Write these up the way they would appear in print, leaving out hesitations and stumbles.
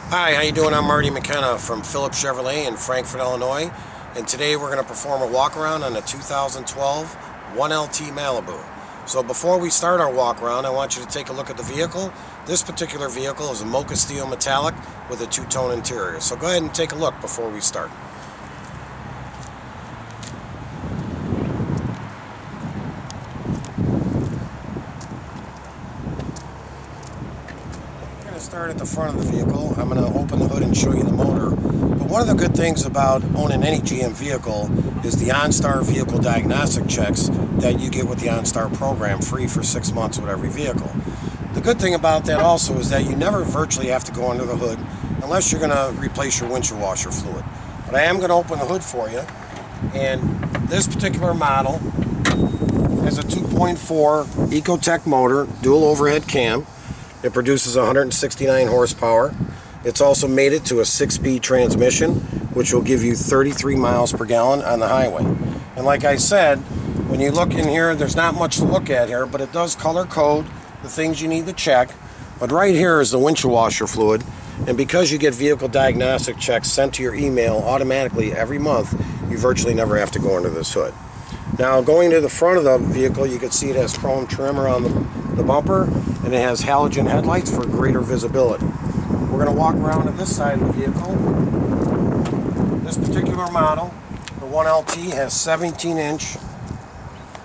Hi, how you doing? I'm Marty McKenna from Phillips Chevrolet in Frankfort, Illinois, and today we're going to perform a walk around on a 2012 1LT Malibu. So before we start our walk around, I want you to take a look at the vehicle. This particular vehicle is a mocha steel metallic with a two-tone interior. So go ahead and take a look before we start. Start at the front of the vehicle. I'm going to open the hood and show you the motor. But one of the good things about owning any GM vehicle is the Onstar vehicle diagnostic checks that you get with the Onstar program, free for 6 months with every vehicle. The good thing about that also is that you never virtually have to go under the hood unless you're going to replace your windshield washer fluid. But I am going to open the hood for you, and this particular model has a 2.4 Ecotech motor, dual overhead cam. It produces 169 horsepower. It's also made it to a 6-speed transmission, which will give you 33 miles per gallon on the highway. And like I said, when you look in here, there's not much to look at here, but it does color code the things you need to check. But right here is the windshield washer fluid, and because you get vehicle diagnostic checks sent to your email automatically every month, you virtually never have to go under this hood. Now, going to the front of the vehicle, you can see it has chrome trim around the bumper, and it has halogen headlights for greater visibility. We're going to walk around to this side of the vehicle. This particular model, the 1LT, has 17-inch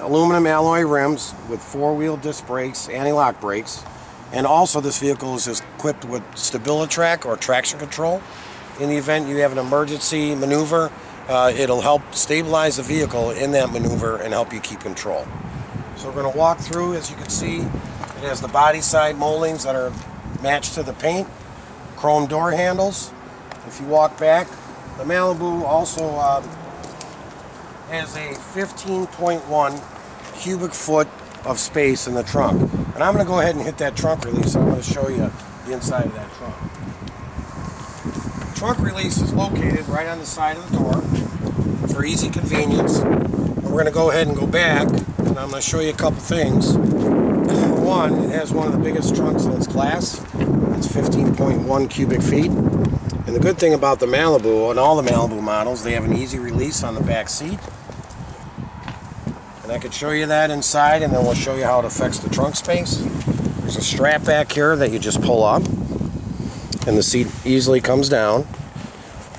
aluminum alloy rims with 4-wheel disc brakes, anti-lock brakes, and also this vehicle is equipped with StabiliTrak or traction control. In the event you have an emergency maneuver, it'll help stabilize the vehicle in that maneuver and help you keep control. So we're going to walk through. As you can see, it has the body side moldings that are matched to the paint, chrome door handles. If you walk back, the Malibu also has a 15.1 cubic foot of space in the trunk. And I'm going to go ahead and hit that trunk release. I'm going to show you the inside of that trunk. The trunk release is located right on the side of the door for easy convenience. And we're going to go ahead and go back, and I'm going to show you a couple things. Number one, it has one of the biggest trunks in its class. It's 15.1 cubic feet. And the good thing about the Malibu, and all the Malibu models, they have an easy release on the back seat. And I could show you that inside, and then we'll show you how it affects the trunk space. There's a strap back here that you just pull up, and the seat easily comes down.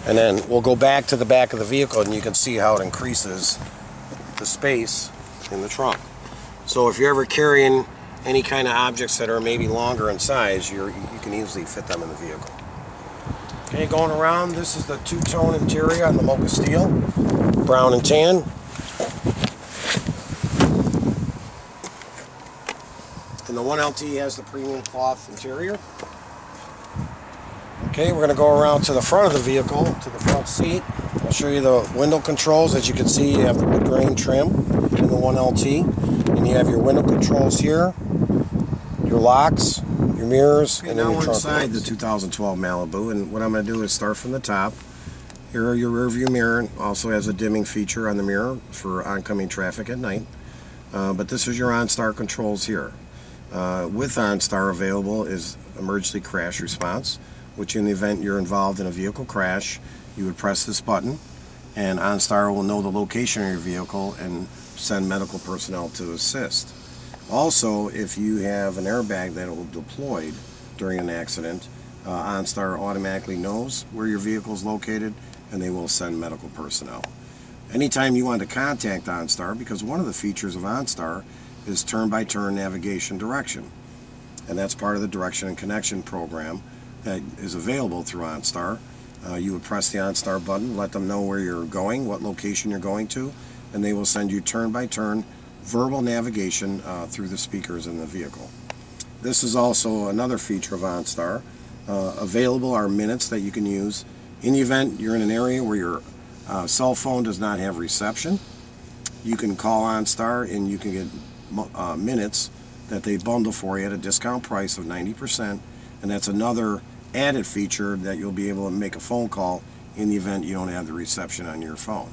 And then we'll go back to the back of the vehicle, and you can see how it increases the space in the trunk. So if you're ever carrying any kind of objects that are maybe longer in size, you can easily fit them in the vehicle. Okay, going around, this is the two-tone interior on the mocha steel, brown and tan. And the 1LT has the premium cloth interior. Okay, we're going to go around to the front of the vehicle, to the front seat. I'll show you the window controls. As you can see, you have the wood grain trim in the 1LT. And you have your window controls here, your locks, your mirrors, and then your trunk. Inside the 2012 Malibu, and what I'm going to do is start from the top. Here are your rear view mirror. Also has a dimming feature on the mirror for oncoming traffic at night. But this is your Onstar Controls here. With Onstar available is emergency crash response, which in the event you're involved in a vehicle crash, you would press this button, and Onstar will know the location of your vehicle and send medical personnel to assist. Also, if you have an airbag that will deploy during an accident, Onstar automatically knows where your vehicle is located, and they will send medical personnel. Anytime you want to contact Onstar, because one of the features of Onstar is turn-by-turn navigation direction, and that's part of the direction and connection program that is available through Onstar. You would press the Onstar button, let them know where you're going, what location you're going to, and they will send you turn-by-turn verbal navigation through the speakers in the vehicle. This is also another feature of OnStar. Available are minutes that you can use in the event you're in an area where your cell phone does not have reception. You can call OnStar and you can get minutes that they bundle for you at a discount price of 90%, and that's another added feature that you'll be able to make a phone call in the event you don't have the reception on your phone.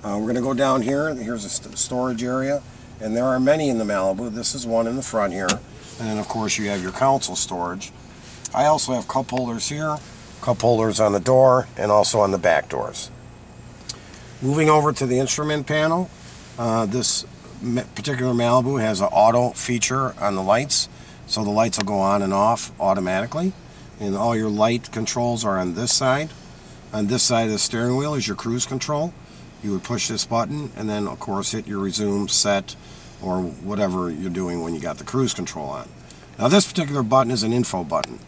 We're going to go down here. Here's a storage area, and there are many in the Malibu. This is one in the front here, and then of course you have your console storage. I also have cup holders here, cup holders on the door, and also on the back doors. Moving over to the instrument panel, this particular Malibu has an auto feature on the lights, so the lights will go on and off automatically. And all your light controls are on this side. On this side of the steering wheel is your cruise control. You would push this button and then of course hit your resume, set, or whatever you're doing when you got the cruise control on. Now this particular button is an info button.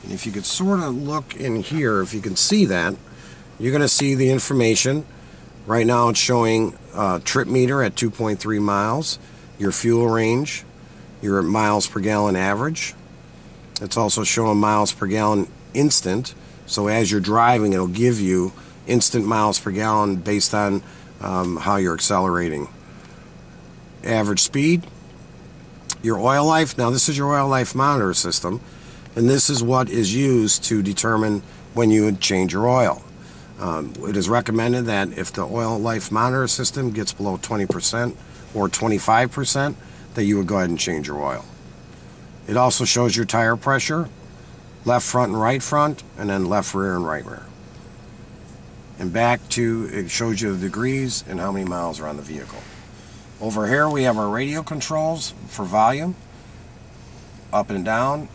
And if you could sort of look in here, if you can see that, you're going to see the information. Right now it's showing trip meter at 2.3 miles, your fuel range, your miles per gallon average. It's also showing miles per gallon instant. So as you're driving, it'll give you instant miles per gallon based on how you're accelerating. Average speed, your oil life. Now this is your oil life monitor system, and this is what is used to determine when you would change your oil. It is recommended that if the oil life monitor system gets below 20% or 25%, that you would go ahead and change your oil. It also shows your tire pressure, left front and right front, and then left rear and right rear. And back to, it shows you the degrees and how many miles are on the vehicle. Over here we have our radio controls for volume, up and down.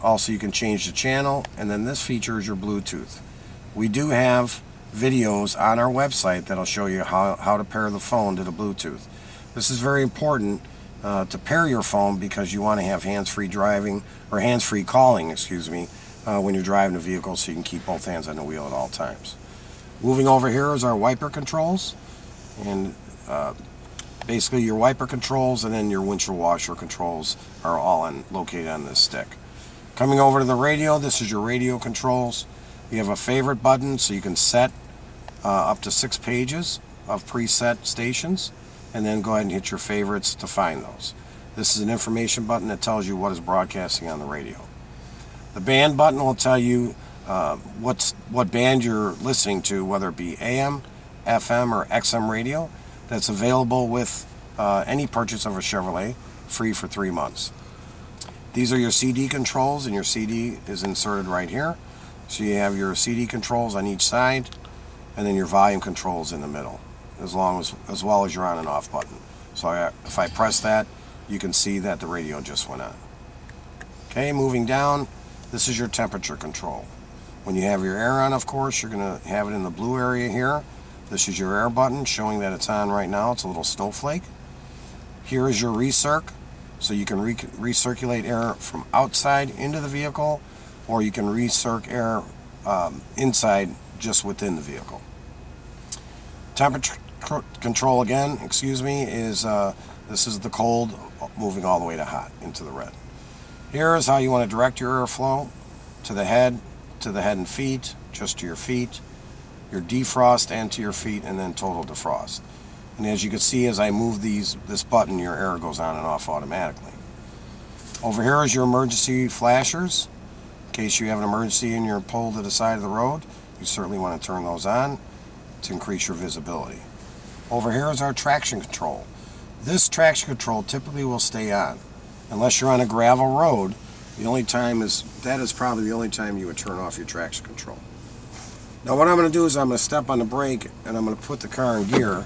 Also you can change the channel, and then this feature is your Bluetooth. We do have videos on our website that'll show you how to pair the phone to the Bluetooth. This is very important to pair your phone because you want to have hands-free driving, or hands-free calling, excuse me, when you're driving the vehicle, so you can keep both hands on the wheel at all times. Moving over here is our wiper controls, and basically your wiper controls and then your windshield washer controls are all located on this stick. Coming over to the radio, this is your radio controls. You have a favorite button, so you can set up to 6 pages of preset stations, and then go ahead and hit your favorites to find those. This is an information button that tells you what is broadcasting on the radio. The band button will tell you what band you're listening to, whether it be AM, FM, or XM radio. That's available with any purchase of a Chevrolet, free for 3 months. These are your CD controls, and your CD is inserted right here. So you have your CD controls on each side, and then your volume controls in the middle, as well as your on and off button. So if I press that, you can see that the radio just went on. Okay, moving down, this is your temperature control. When you have your air on, of course, you're going to have it in the blue area here. This is your air button showing that it's on right now. It's a little snowflake. Here is your recirc, so you can recirculate air from outside into the vehicle, or you can recirc air inside just within the vehicle. Temperature control again, excuse me, is this is the cold moving all the way to hot into the red. Here is how you want to direct your airflow to the head and feet, just to your feet, your defrost and to your feet, and then total defrost. And as you can see, as I move this button, your air goes on and off automatically. Over here is your emergency flashers. In case you have an emergency and you're pulled to the side of the road, you certainly want to turn those on to increase your visibility. Over here is our traction control. This traction control typically will stay on. Unless you're on a gravel road, that is probably the only time you would turn off your traction control. Now what I'm going to do is I'm going to step on the brake and I'm going to put the car in gear,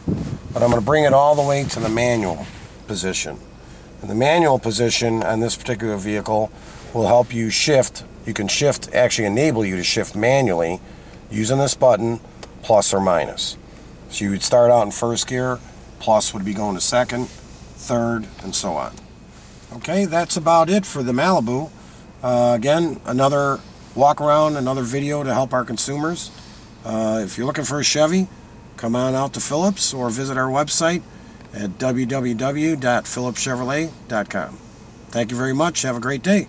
but I'm going to bring it all the way to the manual position. And the manual position on this particular vehicle will help you shift. You can shift, actually enable you to shift manually using this button, plus or minus. So you would start out in first gear, plus would be going to second, third, and so on. Okay, that's about it for the Malibu. Again, another walk around, another video to help our consumers. If you're looking for a Chevy, come on out to Phillips or visit our website at www.phillipschevrolet.com. Thank you very much. Have a great day.